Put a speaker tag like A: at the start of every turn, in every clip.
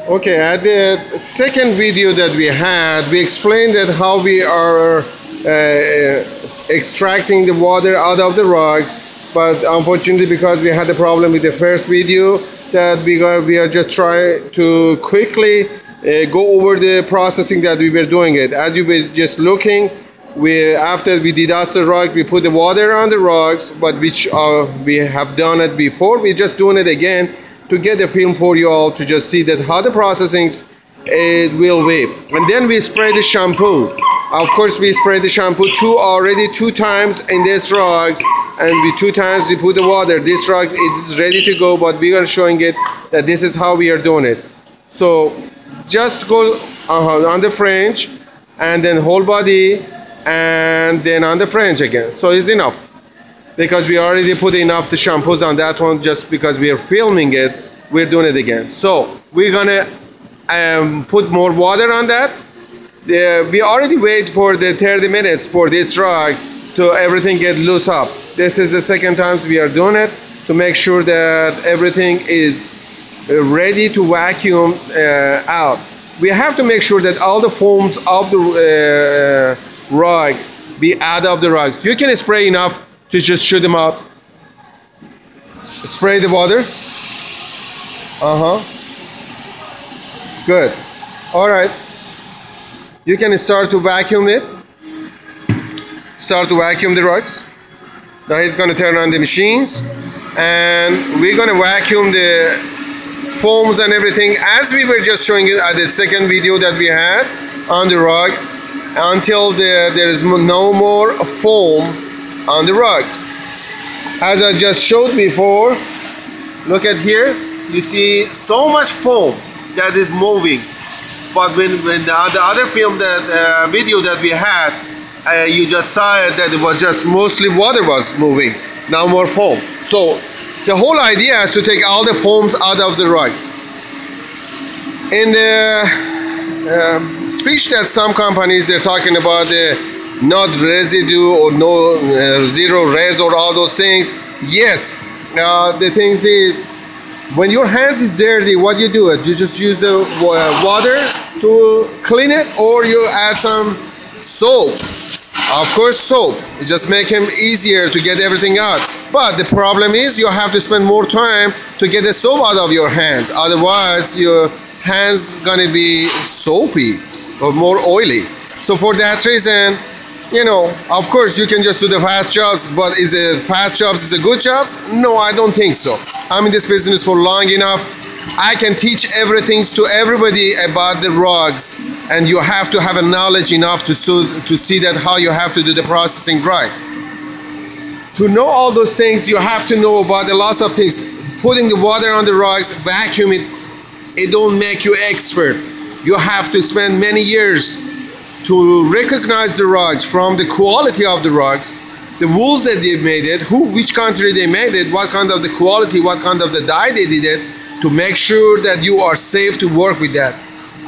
A: Okay, at the second video that we had, we explained that how we are extracting the water out of the rocks, but unfortunately because we had a problem with the first video, that we are just trying to quickly go over the processing that we were doing it. As you were just looking, after we dedust the rock, we put the water on the rocks, but which we have done it before. We're just doing it again to get the film for you all to just see that how the processing it will be. And then we spray the shampoo. Of course, we spray the shampoo already two times in this rocks, and two times we put the water. This rock is ready to go, but we are showing it that this is how we are doing it. So just go on the French, and then whole body, and then on the French again. So it's enough, because we already put enough the shampoos on that one. Just because we are filming it, we're doing it again. So we're gonna put more water on that. We already wait for the 30 minutes for this rock to everything get loose up. This is the second time we are doing it to make sure that everything is ready to vacuum out. We have to make sure that all the foams of the rock be out of the rock. You can spray enough to just shoot them out. Spray the water. Good. All right. You can start to vacuum it. Start to vacuum the rocks. Now he's going to turn on the machines, and we're going to vacuum the foams and everything as we were just showing it at the second video that we had on the rock, until there is no more foam on the rocks. As I just showed before, look at here, you see so much foam that is moving. But when the other film, that video that we had, you just saw it that it was just mostly water was moving, now more foam. So the whole idea is to take all the foams out of the rocks. In the speech that some companies, they're talking about the not residue or no zero res or all those things. Yes, the thing is, when your hands is dirty, what you do? You just use the water to clean it, or you add some soap. Of course, soap. You just make them easier to get everything out. But the problem is you have to spend more time to get the soap out of your hands. Otherwise, your hands gonna be soapy or more oily. So for that reason, you know, of course you can just do the fast jobs, but is it fast jobs is a good jobs? No, I don't think so. I'm in this business for long enough. I can teach everything to everybody about the rocks, and you have to have a knowledge enough to see that how you have to do the processing right. To know all those things, you have to know about a lot of things. Putting the water on the rocks, vacuum it, it don't make you expert. You have to spend many years to recognize the rocks from the quality of the rocks, the wools that they made it, which country they made it, what kind of the quality, what kind of the dye they did it, to make sure that you are safe to work with that.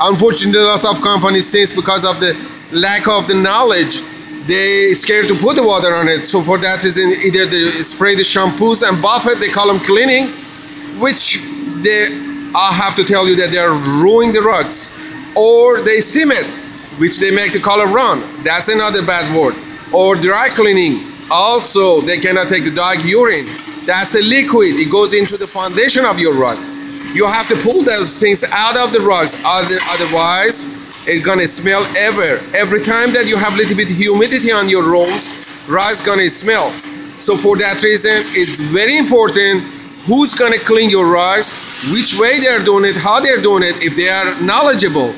A: Unfortunately, lots of companies, since because of the lack of the knowledge, they scared to put the water on it. So for that reason, either they spray the shampoos and buff it, they call them cleaning, which I have to tell you that they are ruining the rocks, or they steam it, which they make the color run. That's another bad word. Or dry cleaning. Also, they cannot take the dog urine. That's a liquid. It goes into the foundation of your rock. You have to pull those things out of the rocks. Otherwise, it's gonna smell every time that you have a little bit humidity on your rooms, rock's gonna smell. So for that reason, it's very important who's gonna clean your rocks, which way they're doing it, how they're doing it, if they are knowledgeable.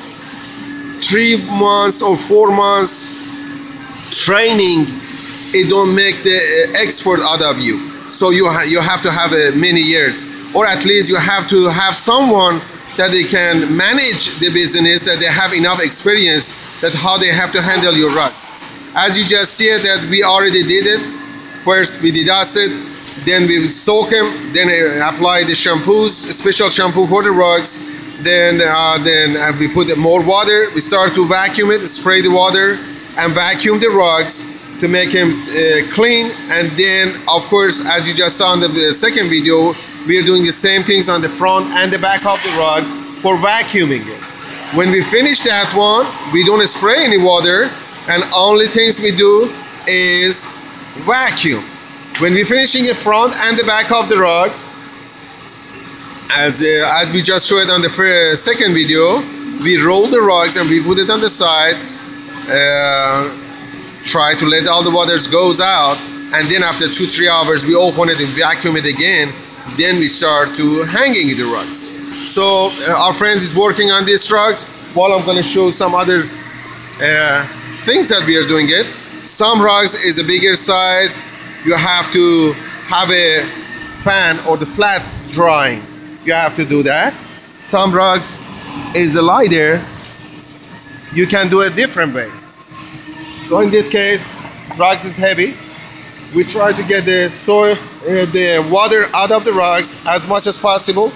A: 3 months or 4 months training, it don't make the expert out of you. So you have to have many years, or at least you have to have someone that they can manage the business, that they have enough experience, that how they have to handle your rocks. As you just see it, that we already did it. First we dedust it, then we soak them, then apply the shampoos, special shampoo for the rocks. Then we put more water. We start to vacuum it, spray the water, and vacuum the rocks to make them clean. And then, of course, as you just saw in the second video, we are doing the same things on the front and the back of the rocks for vacuuming it. When we finish that one, we don't spray any water, and only things we do is vacuum. When we're finishing the front and the back of the rugs, as we just showed on the second video, we roll the rugs and we put it on the side, try to let all the waters goes out, and then after 2-3 hours we open it and vacuum it again. Then we start to hanging the rugs. So our friend is working on these rugs while I'm going to show some other things that we are doing it. Some rugs is a bigger size. You have to have a fan or the flat drying. You have to do that. Some rugs is a lighter. You can do it different way. So in this case, rugs is heavy. We try to get the soil, the water out of the rugs as much as possible.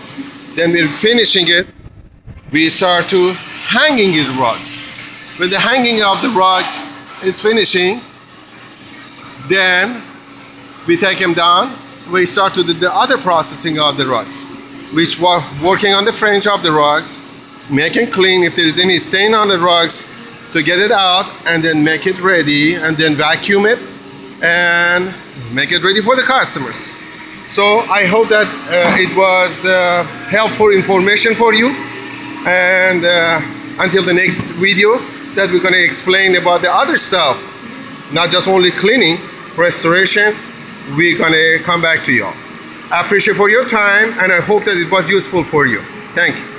A: Then we're finishing it. We start to hanging the rugs. When the hanging of the rugs is finishing, then we take them down. We start to do the other processing of the rugs, which we're working on the fringe of the rugs, making clean if there is any stain on the rugs to get it out, and then make it ready, and then vacuum it and make it ready for the customers. So I hope that it was helpful information for you, and until the next video that we're going to explain about the other stuff, not just only cleaning, restorations, we're going to come back to you all. I appreciate for your time, and I hope that it was useful for you. Thank you.